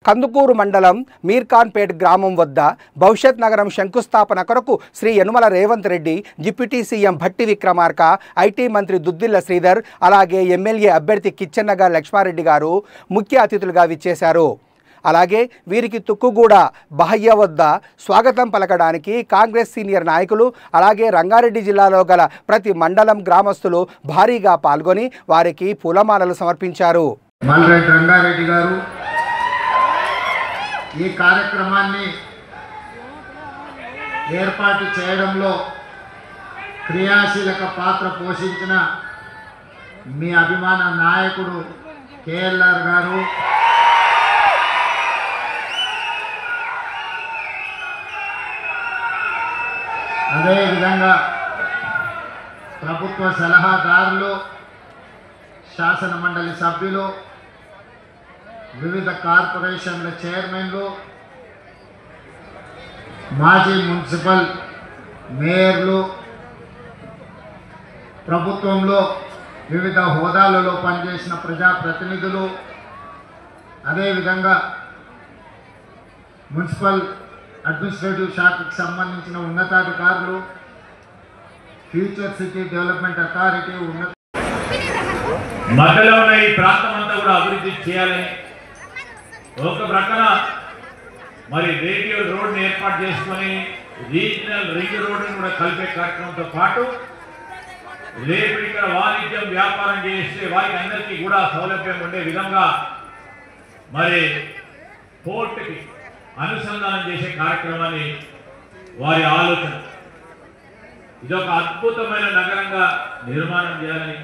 కందుకూరు మండలం మీర్ఖాన్పేట్ గ్రామం వద్ద భవిష్యత్ నగరం శంకుస్థాపన కొరకు Shri Anumula Revanth Reddy, deputy CM Bhatti Vikramarka, IT మంత్రి దుద్దిల్ల శ్రీధర్, అలాగే ఎమ్మెల్యే అభ్యర్థి కిచ్చెన్నగా లక్ష్మారెడ్డి గారు ముఖ్య అతిథులుగా విచ్చేశారు. అలాగే వీరికి తుక్కుగూడ బహయ్య వద్ద స్వాగతం పలకడానికి కాంగ్రెస్ సీనియర్ నాయకులు, అలాగే రంగారెడ్డి జిల్లాలో గల ప్రతి మండలం గ్రామస్తులు భారీగా పాల్గొని వారికి పూలమాలలు సమర్పించారు. రంగారెడ్డి గారు ఈ కార్యక్రమాన్ని ఏర్పాటు చేయడంలో క్రియాశీలక పాత్ర పోషించిన మీ అభిమాన నాయకుడు కేఎల్ఆర్ గారు, అదేవిధంగా ప్రభుత్వ సలహాదారులు, శాసన మండలి సభ్యులు, వివిధ కార్పొరేషన్ల చైర్మన్లు, మాజీ మున్సిపల్ మేయర్లు, ప్రభుత్వంలో వివిధ హోదాలలో పనిచేసిన ప్రజాప్రతినిధులు, అదేవిధంగా మున్సిపల్ అడ్మినిస్ట్రేటివ్ శాఖకు సంబంధించిన ఉన్నతాధికారులు, ఫ్యూచర్ సిటీ డెవలప్మెంట్ అథారిటీ మధ్యలో ఉన్న ఈ ప్రాంతం అంతా కూడా అభివృద్ధి చేయాలని ఒక ప్రక్కన మరి రేడియల్ రోడ్ని ఏర్పాటు చేసుకొని రీజనల్ రింగ్ రోడ్ని కూడా కలిపే కార్యక్రమంతో పాటు రేపు ఇక్కడ వాణిజ్యం వ్యాపారం చేసే వారికి అందరికీ కూడా సౌలభ్యం ఉండే విధంగా మరి పోర్టుకి అనుసంధానం చేసే కార్యక్రమాన్ని వారి ఆలోచన. ఇదొక అద్భుతమైన నగరంగా నిర్మాణం చేయాలని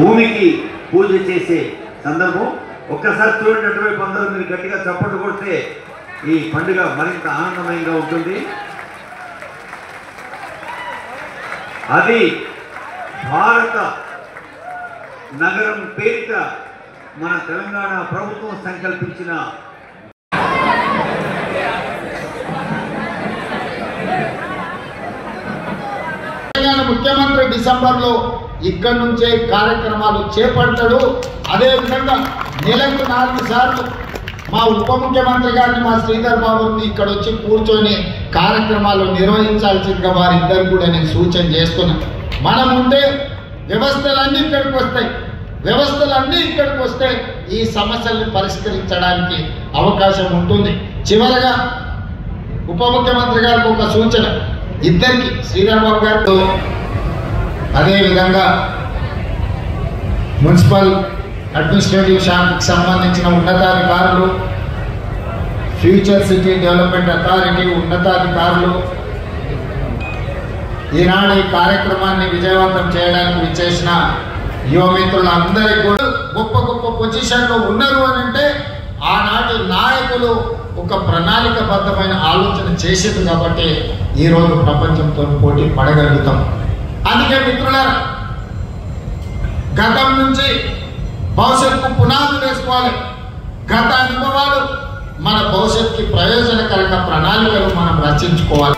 భూమికి పూజ చేసే సందర్భం. ఒక్కసారి చూడండి, అటువైపు అందరూ మీరు గట్టిగా చప్పట్లు కొడితే ఈ పండుగ మరింత ఆనందమయంగా ఉంటుంది. అది భారత నగరం పేరిట మన తెలంగాణ ప్రభుత్వం సంకల్పించిన ముఖ్యమంత్రి డిసెంబర్లో ఇక్కడి నుంచే కార్యక్రమాలు చేపడతాడు. అదేవిధంగా నెలకు 4 సార్లు మా ఉప ముఖ్యమంత్రి గారిని, మా శ్రీధర్ బాబుని ఇక్కడ వచ్చి కూర్చొని కార్యక్రమాలు నిర్వహించాల్సిందిగా వారిద్దరు కూడా నేను సూచన చేస్తున్నాను. మనం ఉంటే వ్యవస్థలన్నీ ఇక్కడికి వస్తాయి. వ్యవస్థలన్నీ ఇక్కడికి వస్తే ఈ సమస్యల్ని పరిష్కరించడానికి అవకాశం ఉంటుంది. చివరగా ఉప ముఖ్యమంత్రి గారికి ఒక సూచన, ఇద్దరికి, శ్రీధర్ బాబు గారితో అదేవిధంగా మున్సిపల్ అడ్మినిస్ట్రేటివ్ శాఖకు సంబంధించిన ఉన్నతాధికారులు, ఫ్యూచర్ సిటీ డెవలప్మెంట్ అథారిటీ ఉన్నతాధికారులు, ఈనాడు ఈ కార్యక్రమాన్ని విజయవంతం చేయడానికి విచ్చేసిన యువమిత్రులందరికీ కూడా గొప్ప గొప్ప పొజిషన్లో ఉన్నారు అని అంటే ఆనాటి నాయకులు ఒక ప్రణాళికబద్ధమైన ఆలోచన చేసేది కాబట్టి ఈరోజు ప్రపంచంతో పోటీ పడగలుగుతాం. అందుకే మిత్రులారా, గతం నుంచి భవిష్యత్తుకు పునాదులు వేసుకోవాలి. గత అనుభవాలు మన భవిష్యత్తుకి ప్రయోజనకరంగా ప్రణాళికలు మనం రచించుకోవాలి.